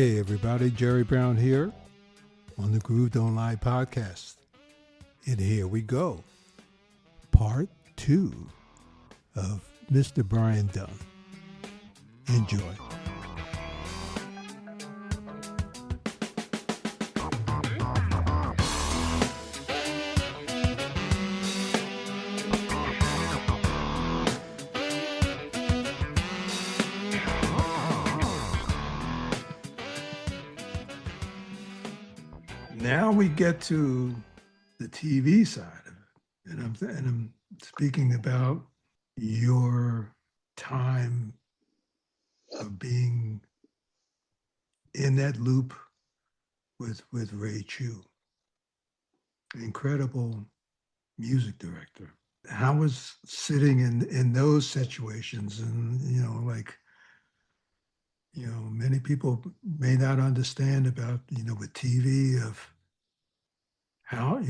Hey everybody, Gerry Brown here on the Groove Don't Lie podcast. And here we go. Part 2 of Mr. Brian Dunne. Enjoy. Now we get to the TV side of it, and I'm speaking about your time of being in that loop with Ray Chu, incredible music director. How was sitting in those situations, and many people may not understand about with TV of how,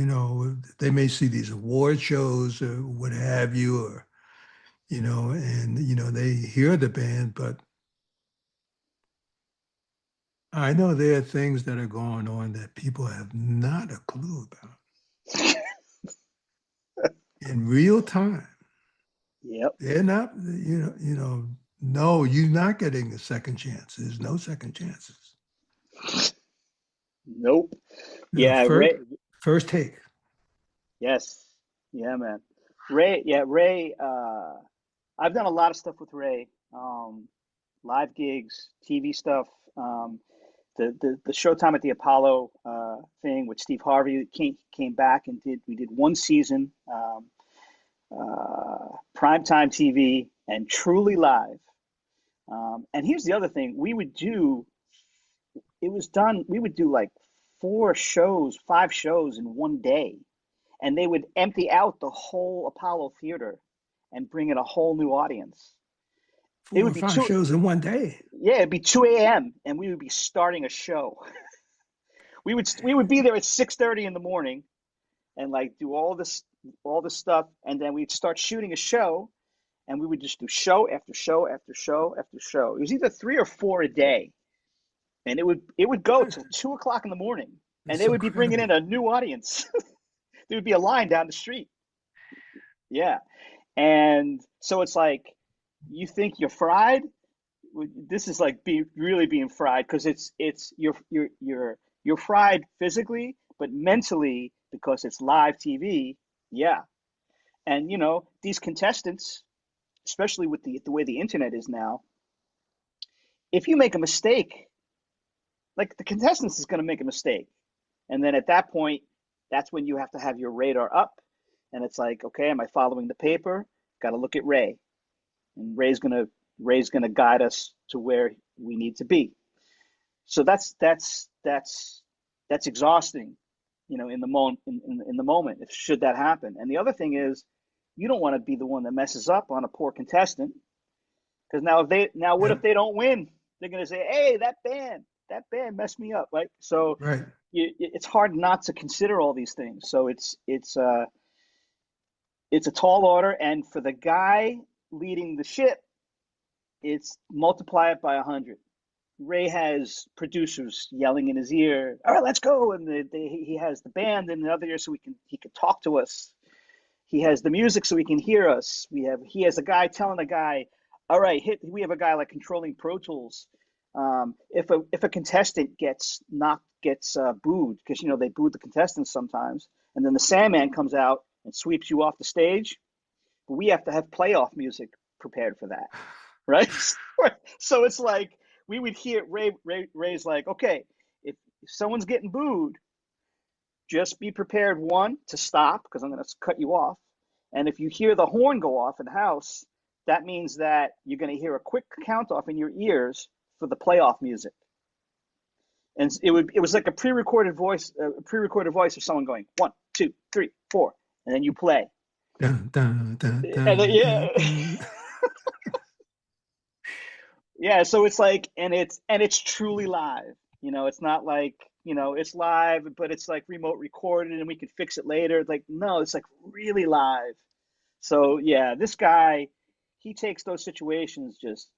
they may see these award shows or what have you, or, and, they hear the band, but I know there are things that are going on that people have not a clue about in real time. Yep. They're not, no, you're not getting a second chance. There's no second chances. Nope. Yeah. First take. Yes. Yeah, man. Ray. I've done a lot of stuff with Ray. Live gigs, TV stuff. The Showtime at the Apollo thing with Steve Harvey came back and we did one season, primetime TV and truly live. And here's the other thing: we would do like 5 shows in one day, and they would empty out the whole Apollo Theater and bring in a whole new audience. It would be 5 shows in one day. Yeah, it'd be 2 a.m. and we would be starting a show. we would be there at 6:30 in the morning and like do all this stuff, and then we'd start shooting a show, and we would just do show after show after show after show. It was either 3 or 4 a day, and it would go till 2 o'clock in the morning, and they would be bringing in a new audience. There would be a line down the street. Yeah, and so it's like, you think you're fried. This is like really being fried, because you're fried physically, but mentally, because it's live TV. Yeah. And these contestants, especially with the way the internet is now, if you make a mistake, like the contestants is going to make a mistake, and then at that point, that's when you have to have your radar up, and it's like, okay, am I following the paper? Got to look at Ray. And Ray's gonna guide us to where we need to be. So that's exhausting, in the moment, if should that happen. And the other thing is, you don't want to be the one that messes up on a poor contestant, because what if they don't win? They're gonna say, hey, that band messed me up, right? So right. It's hard not to consider all these things. So it's a tall order, and for the guy leading the ship, it's multiply it by 100. Ray has producers yelling in his ear, all right, let's go. And he has the band in the other ear so he can talk to us. He has the music so he can hear us. He has a guy telling a guy, all right, we have a guy like controlling Pro Tools. If a contestant gets booed, because they booed the contestants sometimes, and then the Sandman comes out and sweeps you off the stage, we have to have playoff music prepared for that, right? So it's like, we would hear Ray's like, okay, if someone's getting booed, just be prepared, one, to stop, because I'm going to cut you off. And if you hear the horn go off in the house, that means that you're going to hear a quick count off in your ears for the playoff music. And it was like a pre-recorded voice of someone going 1, 2, 3, 4, and then you play. Dun, dun, dun, dun, And then, yeah. dun, dun. Yeah, so it's like, and it's truly live. It's not like, it's live, but it's like remote recorded and we can fix it later. Like, no, it's like really live. So yeah, this guy, he takes those situations just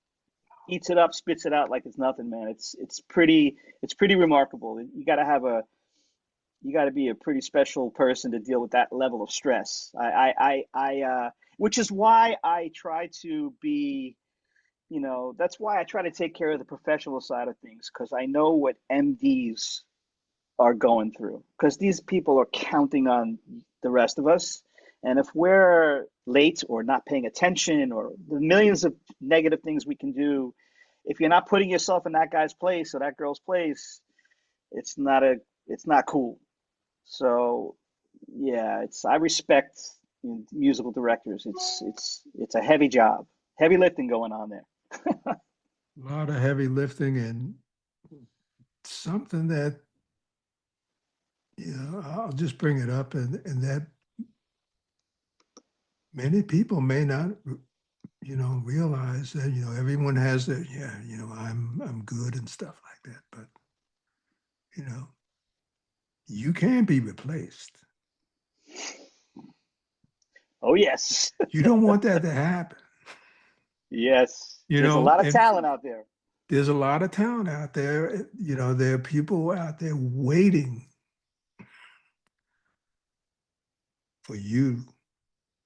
eats it up, spits it out like it's nothing, man. It's pretty remarkable. You got to be a pretty special person to deal with that level of stress. Which is why I try to be, that's why I try to take care of the professional side of things because I know what MDs are going through because these people are counting on the rest of us. And if we're late or not paying attention or the millions of negative things we can do, if you're not putting yourself in that guy's place or that girl's place, it's not a it's not cool. So yeah, it's I respect musical directors. It's a heavy job, heavy lifting going on there. A lot of heavy lifting and something that, I'll just bring it up and that many people may not, realize that, everyone has their, yeah, I'm good and stuff like that. But, you know, you can be replaced. Oh yes, You don't want that to happen. yes. You There's a know, lot of and talent out there. there's a lot of talent out there. There are people out there waiting for you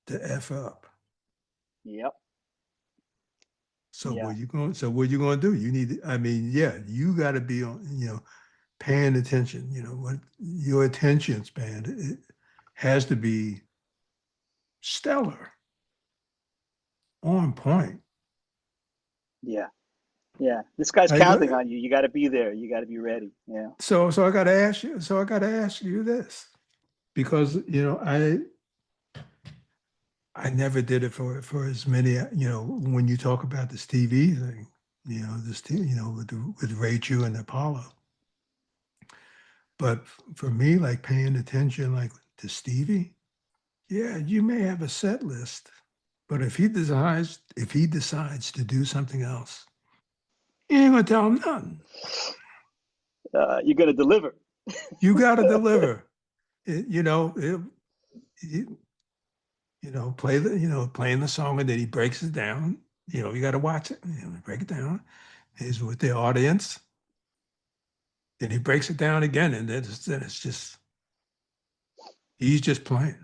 to F up. Yep. So Yeah. what you going to do? You need, I mean, yeah, you got to be on, paying attention, what your attention span it has to be stellar, on point. Yeah. Yeah. This guy's Like, counting on you. You got to be there. You got to be ready. Yeah. so I got to ask you this because, I never did it for as many, when you talk about this TV thing, with Rachel and Apollo. But for me, like paying attention, like to Stevie, yeah, you may have a set list, but if he decides to do something else, you ain't gonna tell him nothing. You're gonna deliver. You got to deliver. It, playing the song, and then he breaks it down. You got to watch it. Break it down. He's with the audience. Then he breaks it down again, and then it's just he's just playing,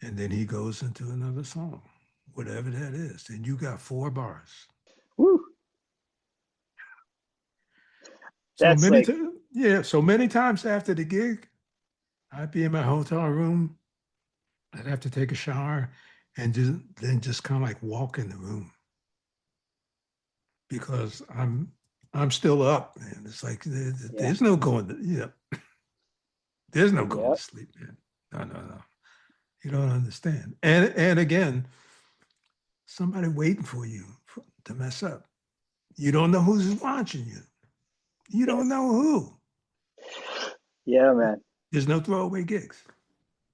and then he goes into another song, whatever that is, and you got 4 bars. Woo. So That's many like, times, yeah. So many times after the gig, I'd be in my hotel room. I'd have to take a shower, and just kind of like walk in the room because I'm still up, man. It's like yeah. there's no there's no going to Yep. sleep, man. No, no, no. You don't understand. And again, somebody waiting for you to mess up. You don't know who's watching you. You don't Yes. know who. Yeah, man. There's no throwaway gigs.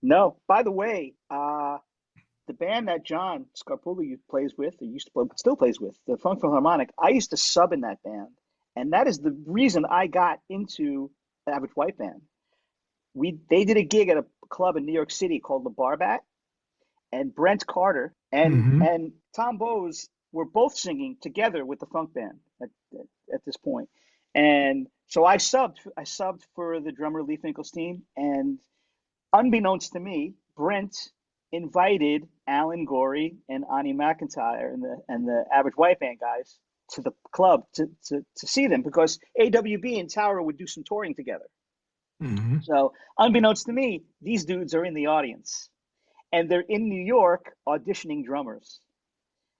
No. By the way, the band that John Scarpulli plays with, or used to play, still plays with, the Funk Philharmonic, I used to sub in that band. And that is the reason I got into the Average White Band. They did a gig at a club in New York City called the Barbat, and Brent Carter and Mm-hmm. and Tom Bowes were both singing together with the funk band at this point. And so I subbed for the drummer Lee Finkelstein, and unbeknownst to me, Brent invited Alan Gorey and Ani McIntyre and the Average White Band guys to the club to see them because AWB and Tower would do some touring together. Mm-hmm. So unbeknownst to me, these dudes are in the audience and they're in New York auditioning drummers,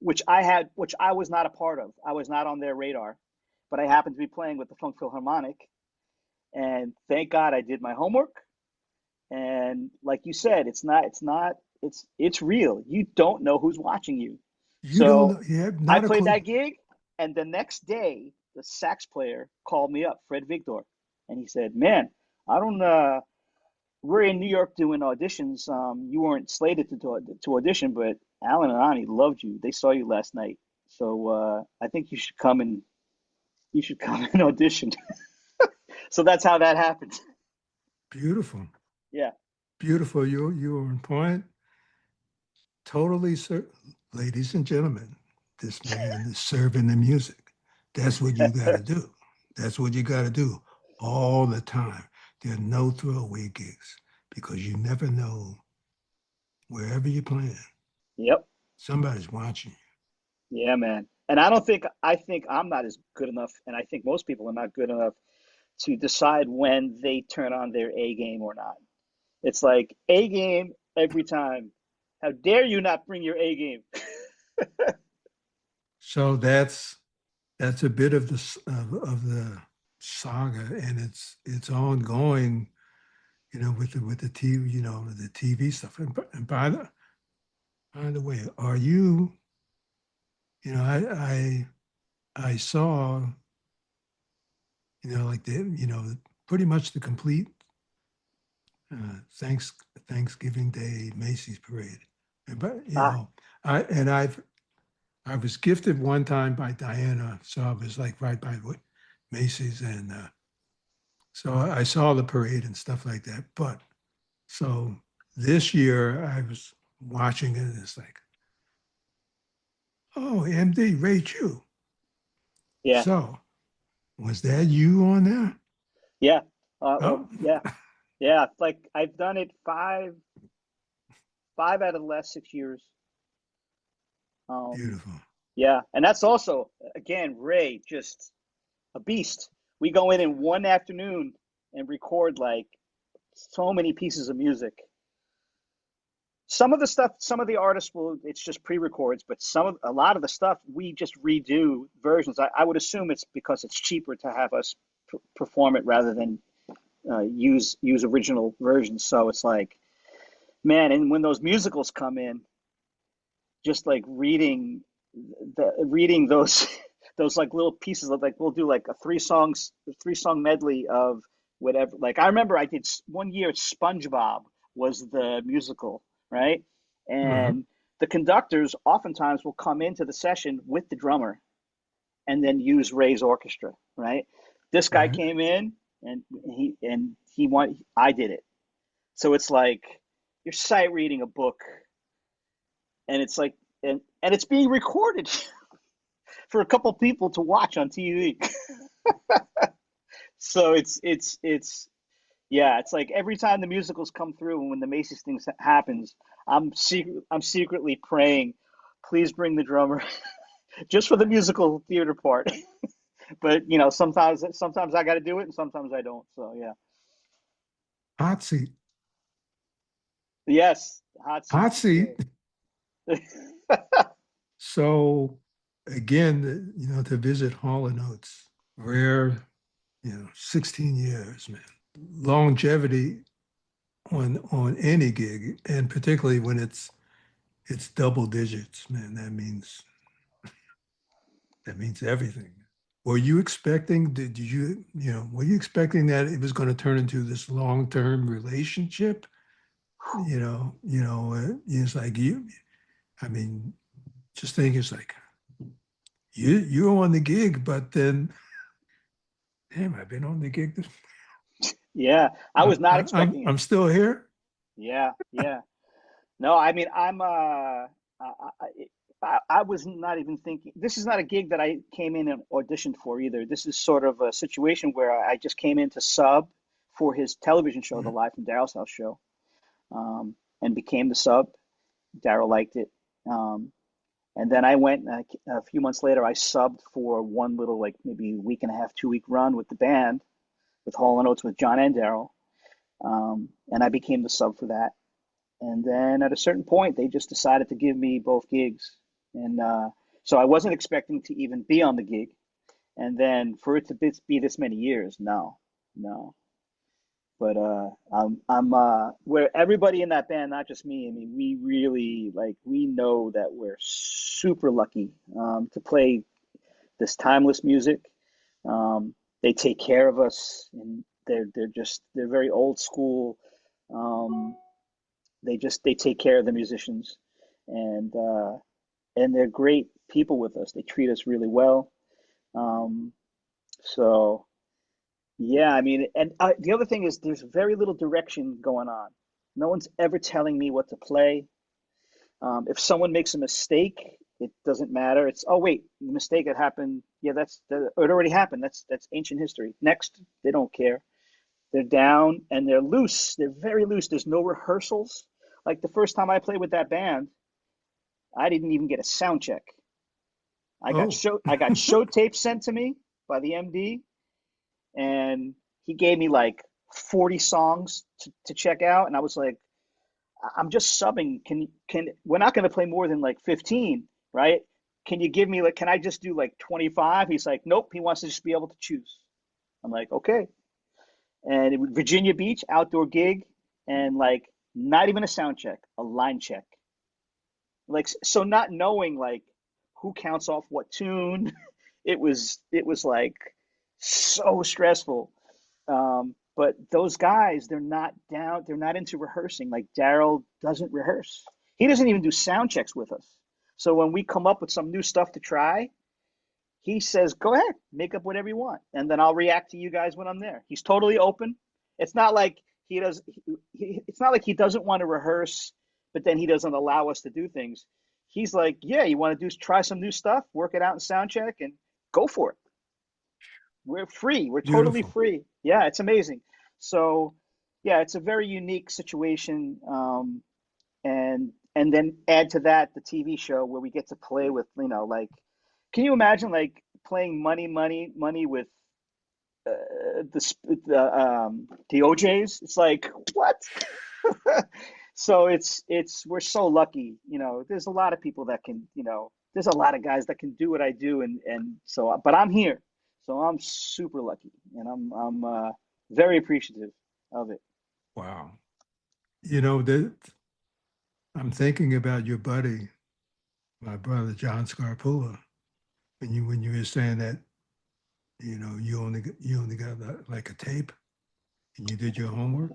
which I was not a part of. I was not on their radar, but I happened to be playing with the Funk Philharmonic, and thank God I did my homework. And like you said, it's real. You don't know who's watching you. You don't So know. You have I not a played clue. that gig, and the next day, the sax player called me up, Fred Victor, and he said, "Man, I don't we're in New York doing auditions. You weren't slated to audition, but Alan and Ani loved you. They saw you last night, so I think you should come and audition." So that's how that happened. Beautiful. Yeah, Beautiful. You were on point. Totally, sir. Ladies and gentlemen, this man is serving the music. That's what you got to do. That's what you got to do all the time. There are no throwaway gigs because you never know wherever you're playing, Yep. somebody's watching you. Yeah, man. And I think I'm not as good enough, and I think most people are not good enough to decide when they turn on their A game or not. It's like A game every time. How dare you not bring your A game? So that's a bit of of the saga, and it's ongoing, with the TV, the TV stuff. And by the way, are you, I saw, like pretty much the complete Thanksgiving Day Macy's parade. But Ah, I was gifted one time by Diana, so I was like right by Macy's, and so I saw the parade and stuff like that. But so this year I was watching it, and it's like, oh, MD Ray Chu. yeah, So was that you on there? yeah. Oh, Yeah, yeah. Like I've done it five out of the last 6 years. Um, beautiful. yeah, and that's also again Ray, just a beast. We go in one afternoon and record like so many pieces of music. Some of the stuff, some of the artists will, it's just pre-records, but a lot of the stuff we just redo versions. I would assume it's because it's cheaper to have us perform it rather than use original versions. So it's like, man, and when those musicals come in, just like reading those those like little pieces of like we'll do like a three song medley of whatever. Like I remember I did one year SpongeBob was the musical, right? Uh-huh. And the conductors oftentimes will come into the session with the drummer and then use Ray's orchestra, right? This guy Right. came in and he want I did it. So it's like you're sight reading a book and it's like and it's being recorded for a couple people to watch on TV. So it's yeah, it's like every time the musicals come through and when the Macy's thing happens, I'm secretly praying, please bring the drummer just for the musical theater part. But sometimes I got to do it and sometimes I don't. So yeah, Hot seat. yes, hot seat Hot for seat. sure. So again, to visit Hall and Oates, rare, 16 years, man. Longevity on any gig, and particularly when it's double digits, man, that means everything. Were you expecting, were you expecting that it was going to turn into this long-term relationship? It's like I mean, just think it's like you're on the gig, but then, damn, I've been on the gig. Yeah, I was not expecting it. I'm still here. Yeah, yeah. No, I mean, I was not even thinking. This is not a gig that I came in and auditioned for either. This is sort of a situation where I just came in to sub for his television show, the Mhm. Live from Daryl's House show, and became the sub. Daryl liked it. Um, and then I went a few months later, I subbed for one little, like maybe week and a half, 2 week run with the band, with Hall and Oates with John and Daryl. And I became the sub for that. And then at a certain point, they just decided to give me both gigs. And so I wasn't expecting to even be on the gig. And then for it to be this many years, no, no. But I'm where everybody in that band, not just me. I mean, we really like we know that we're super lucky to play this timeless music. They take care of us, and they're very old school. Um, they take care of the musicians, and uh, and they're great people with us. They treat us really well. Um, so yeah, I mean, and the other thing is there's very little direction going on. No one's ever telling me what to play. If someone makes a mistake, It doesn't matter. It's, oh wait, the mistake had happened. Yeah, it already happened. That's ancient history. Next, they don't care. They're down and they're loose. They're very loose. There's no rehearsals. Like the first time I played with that band, I didn't even get a sound check. Oh, I got show tapes sent to me by the MD, and he gave me like 40 songs to check out, and I was like, I'm just subbing. Can we're not going to play more than like 15, right? Can you give me like, can I just do like 25? He's like, nope. He wants to just be able to choose. I'm like, okay. And Virginia Beach outdoor gig, and like not even a sound check, a line check. Like, so not knowing like who counts off what tune, it was like so stressful. But those guys, they're not down, they're not into rehearsing. Like Daryl doesn't rehearse. He doesn't even do sound checks with us. So when we come up with some new stuff to try, he says, "Go ahead, make up whatever you want, and then I'll react to you guys when I'm there." He's totally open. It's not like he does. It's not like he doesn't want to rehearse, but then he doesn't allow us to do things. He's like, "Yeah, you want to do try some new stuff, work it out in sound check, and go for it. We're free. We're totally beautiful. free." Yeah, it's amazing. So, yeah, it's a very unique situation. And then add to that the TV show where we get to play with, like, can you imagine like playing money with the OJs? It's like what? So it's we're so lucky. There's a lot of people that can, there's a lot of guys that can do what I do, and so, but I'm here, so I'm super lucky, and I'm very appreciative of it. Wow. You know, that I'm thinking about your buddy, my brother John Scarpula, when you were saying that, you only got like a tape and you did your homework.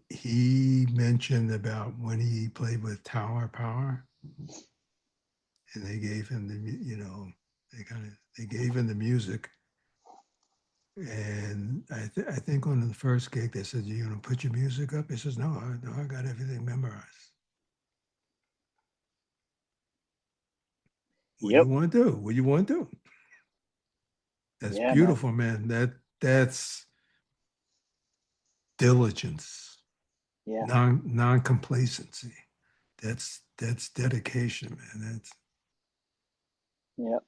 He mentioned about when he played with Tower Power, and they gave him they gave him the music, and I think on the first gig they said, put your music up. He says, no, I got everything memorized. What you Yep. want to do? What you want to do? That's Yeah, man. beautiful, man. That's diligence, Yeah. non complacency. That's dedication, man. That's Yep.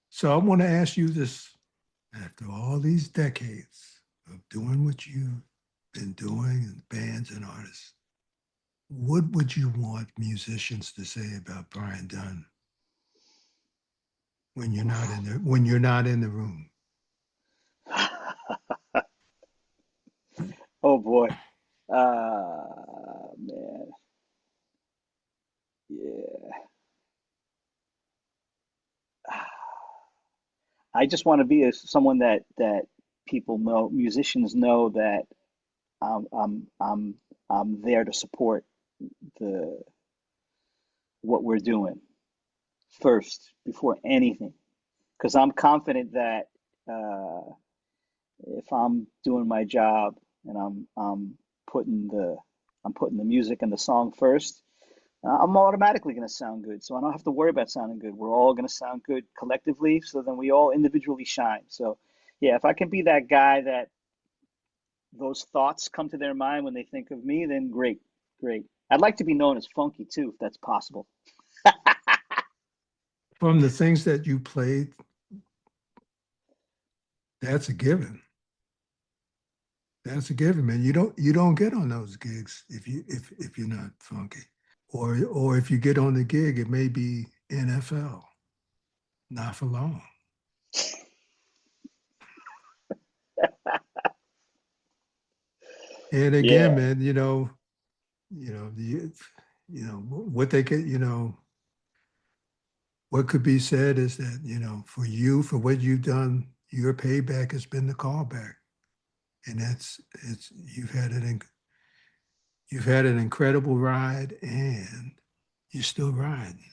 so. I want to ask you this: after all these decades of doing what you've been doing, in bands and artists, what would you want musicians to say about Brian Dunne when you're not in the room? Oh boy. Man. Yeah. I just want to be someone that people know, musicians know that I'm I'm I'm I'm there to support the what we're doing first before anything, because I'm confident that uh, if I'm doing my job and putting the I'm putting the music and the song first, I'm automatically going to sound good. So I don't have to worry about sounding good. We're all going to sound good collectively. So then we all individually shine. So yeah, if I can be that guy that those thoughts come to their mind when they think of me, then great, great. I'd like to be known as funky too, if that's possible. From the things that you played, that's a given. That's a given, man. You don't get on those gigs if you're not funky. Or if you get on the gig, it may be NFL, not for long. And again, Yeah, man, what they get, what could be said is that, for you, for what you've done, your payback has been the callback. And you've had an incredible ride and you're still riding.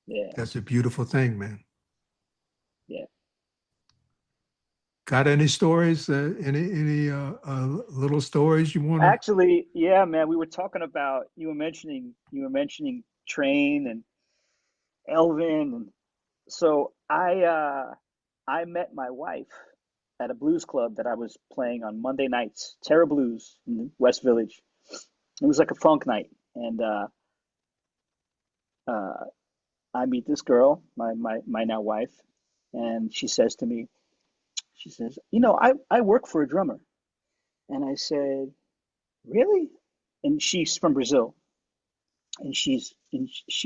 yeah, That's a beautiful thing, man. yeah. Got any stories? Any little stories you want to? Actually, yeah, man, we were talking about you were mentioning Train and Elvin, and so I met my wife at a blues club that I was playing on Monday nights, Terra Blues in the West Village. It was like a funk night, and uh, I meet this girl, my now wife, and she says to me, she says, I work for a drummer, and I said, really? And she's from Brazil, and she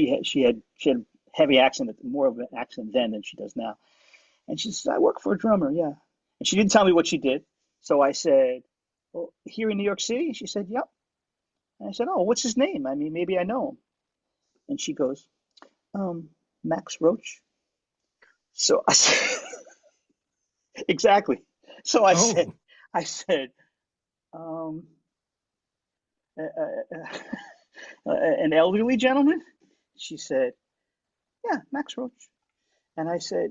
had heavy accent, more of an accent then than she does now. And she says, I work for a drummer, yeah. And she didn't tell me what she did. So I said, well, here in New York City? And she said, yep. And I said, oh, what's his name? I mean, maybe I know him. And she goes, um, Max Roach. So I said, exactly. So I said, Oh, I said, um, uh, uh, an elderly gentleman? She said, yeah, Max Roach. And I said,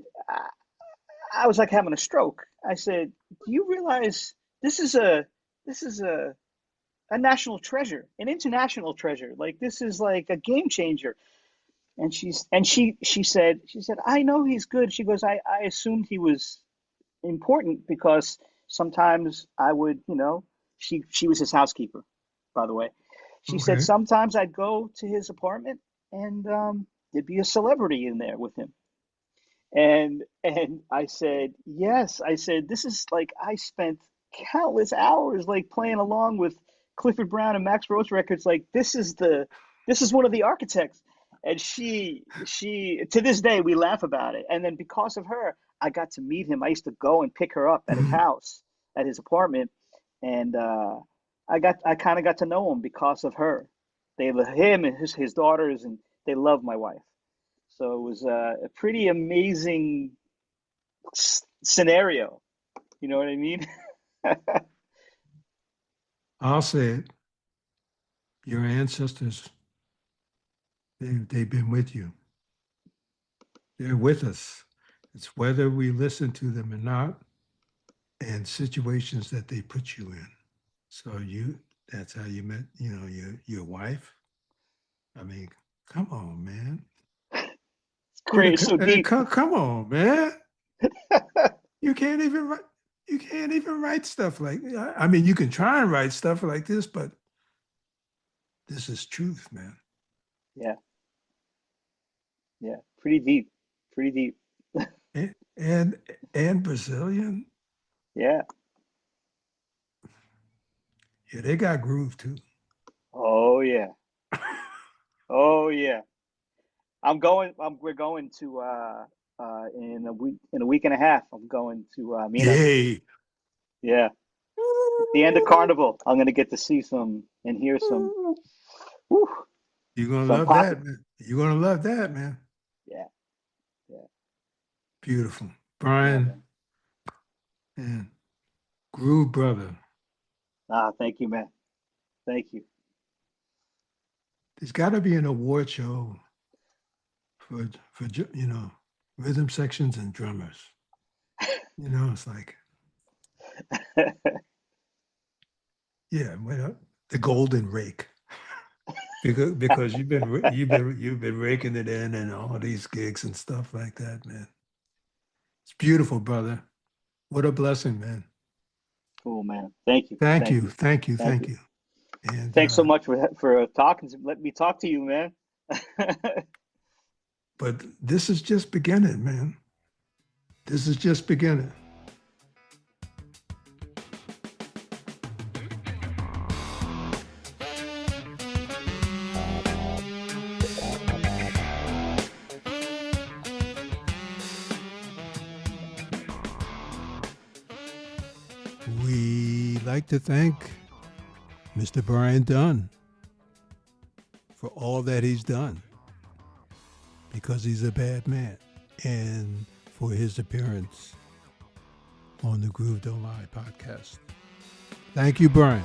I was like having a stroke. I said, do you realize this is a this is a national treasure, an international treasure. Like this is like a game changer. And she said, I know he's good. She goes, I assumed he was important because sometimes I would, she was his housekeeper, by the way. She said okay. sometimes I'd go to his apartment and there'd be a celebrity in there with him. And I said, yes. I said, this is like I spent countless hours like playing along with Clifford Brown and Max Roach records. Like this is one of the architects. And she to this day we laugh about it. And then because of her, I got to meet him. I used to go and pick her up at his Mhm. house, at his apartment, and I kind of got to know him because of her. Him and his daughters, and they love my wife. So it was a pretty amazing scenario. You know what I mean? I'll say it. Your ancestors, they've been with you. They're with us. It's whether we listen to them or not, and situations that they put you in. So that's how you met, your wife. I mean, come on, man. It's crazy. It's so deep. Come on, man. You can't even write. You can't even write stuff like. I mean, you can try and write stuff like this, but this is truth, man. Yeah, yeah. Pretty deep. Pretty deep. And Brazilian, Yeah. yeah, they got groove too. Oh yeah. Oh yeah. We're going to in a week and a half. I'm going to Minas. Yay! Yeah. The end of Carnival. I'm gonna get to see some and hear some. Whew, You're gonna some love pocket. that, man. You're gonna love that, man. Yeah. Yeah. Beautiful, Yeah, Brian man. and Groove Brother. Thank you, man. Thank you. There's got to be an award show for rhythm sections and drummers. It's like, yeah, well, the golden rake, because you've been raking it in and all these gigs and stuff like that, man. It's beautiful, brother. What a blessing, man. Cool, man. Thank you. Thank Thank you, you. thank you, Thank thank you. you. And Thanks so much for talking. Let me talk to you, man. but this is just beginning, man. This is just beginning. We like to thank Mr. Brian Dunne for all that he's done, because he's a bad man, and for his appearance on the Groove Don't Lie podcast. Thank you, Brian.